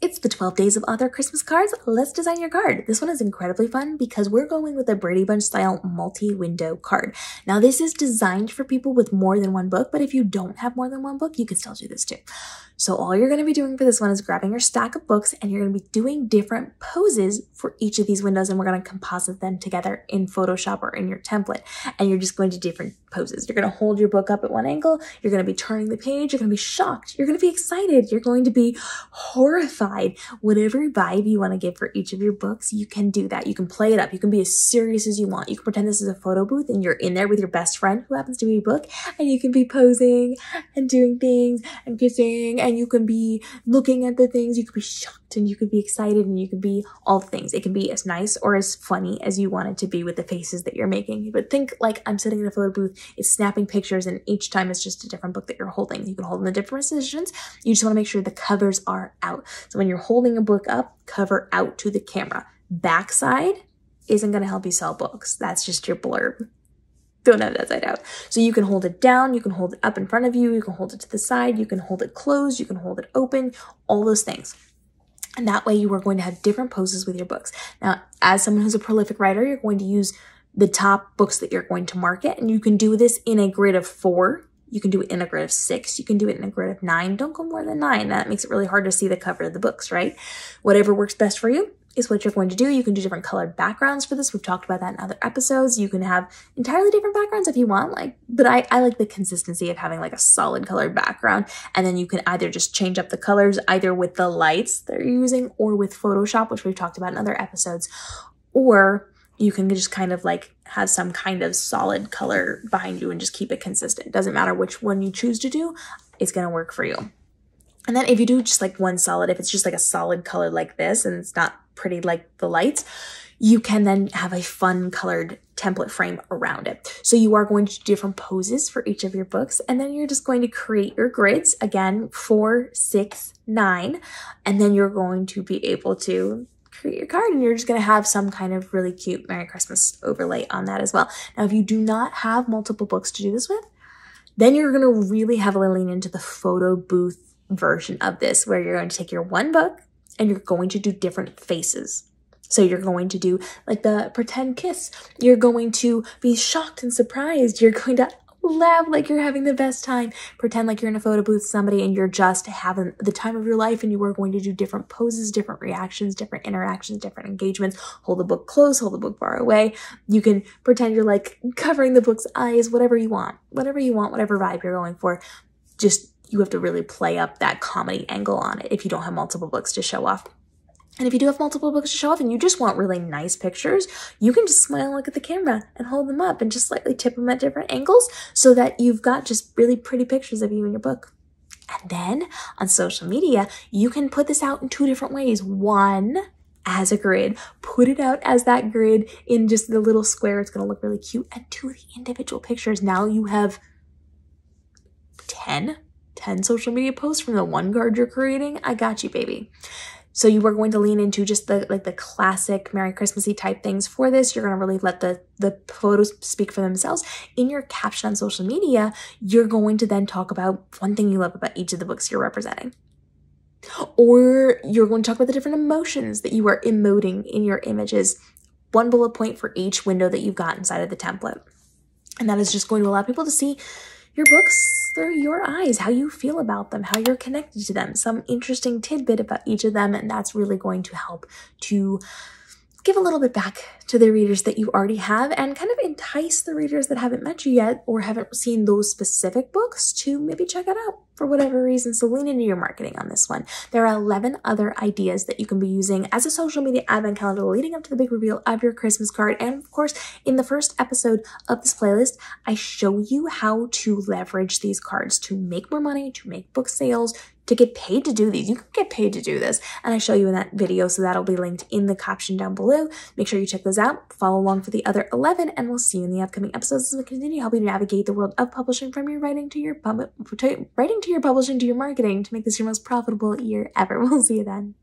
It's the 12 days of author Christmas cards. Let's design your card. This one is incredibly fun because we're going with a Brady Bunch style multi-window card. Now this is designed for people with more than one book, but if you don't have more than one book, you can still do this too. So all you're going to be doing for this one is grabbing your stack of books and you're going to be doing different poses for each of these windows, and we're going to composite them together in Photoshop or in your template. And you're just going to do different poses. You're going to hold your book up at one angle. You're going to be turning the page. You're going to be shocked. You're going to be excited. You're going to be horrified. Whatever vibe you want to give for each of your books, you can do that. You can play it up. You can be as serious as you want. You can pretend this is a photo booth and you're in there with your best friend who happens to be a book, and you can be posing and doing things and kissing, and you can be looking at the things. You could be shocked and you could be excited and you could be all the things. It can be as nice or as funny as you want it to be with the faces that you're making. But think like I'm sitting in a photo booth, it's snapping pictures, and each time it's just a different book that you're holding. You can hold them in different positions. You just want to make sure the covers are out. So when you're holding a book up, cover out to the camera. Backside isn't going to help you sell books. That's just your blurb. Don't have that side out. So you can hold it down, you can hold it up in front of you, you can hold it to the side, you can hold it closed, you can hold it open, all those things. And that way you are going to have different poses with your books. Now, as someone who's a prolific writer, you're going to use the top books that you're going to market, and you can do this in a grid of 4. You can do it in a grid of 6. You can do it in a grid of 9. Don't go more than 9. That makes it really hard to see the cover of the books, right? Whatever works best for you is what you're going to do. You can do different colored backgrounds for this. We've talked about that in other episodes. You can have entirely different backgrounds if you want, but I like the consistency of having like a solid colored background. And then you can either just change up the colors either with the lights that you're using or with Photoshop, which we've talked about in other episodes, or you can just kind of like have some kind of solid color behind you and just keep it consistent. It doesn't matter which one you choose to do, it's going to work for you. And then if you do just like one solid, if it's just like a solid color like this and it's not pretty like the lights, you can then have a fun colored template frame around it. So you are going to do different poses for each of your books, and then you're just going to create your grids, again, 4, 6, 9, and then you're going to be able to create your card, and you're just going to have some kind of really cute Merry Christmas overlay on that as well. Now, if you do not have multiple books to do this with, then you're going to really heavily lean into the photo booth version of this, where you're going to take your one book and you're going to do different faces. So you're going to do like the pretend kiss. You're going to be shocked and surprised. You're going to laugh like you're having the best time. Pretend like you're in a photo booth with somebody and you're just having the time of your life, and you are going to do different poses, different reactions, different interactions, different engagements. Hold the book close, hold the book far away. You can pretend you're like covering the book's eyes, whatever you want, whatever vibe you're going for. Just, you have to really play up that comedy angle on it if you don't have multiple books to show off. And if you do have multiple books to show off and you just want really nice pictures, you can just smile and look at the camera and hold them up and just slightly tip them at different angles so that you've got just really pretty pictures of you in your book. And then on social media, you can put this out in 2 different ways. One, as a grid, put it out as that grid in just the little square. It's going to look really cute. And 2, the individual pictures. Now you have 10 social media posts from the one card you're creating. I got you, baby. So you are going to lean into just the classic Merry Christmassy type things for this. You're going to really let the photos speak for themselves. In your caption on social media, you're going to then talk about one thing you love about each of the books you're representing. Or you're going to talk about the different emotions that you are emoting in your images. One bullet point for each window that you've got inside of the template. And that is just going to allow people to see your books through your eyes, how you feel about them, how you're connected to them, some interesting tidbit about each of them, and that's really going to help to give a little bit back to the readers that you already have and kind of entice the readers that haven't met you yet or haven't seen those specific books to maybe check it out for whatever reason. So lean into your marketing on this one. There are 11 other ideas that you can be using as a social media advent calendar leading up to the big reveal of your Christmas card. And of course, in the first episode of this playlist, I show you how to leverage these cards to make more money, to make book sales, to get paid to do these. You can get paid to do this, and I show you in that video, so that'll be linked in the caption down below. Make sure you check those out, follow along for the other 11, and we'll see you in the upcoming episodes as we continue helping you navigate the world of publishing, from your writing to your publishing to your marketing, to make this your most profitable year ever. We'll see you then.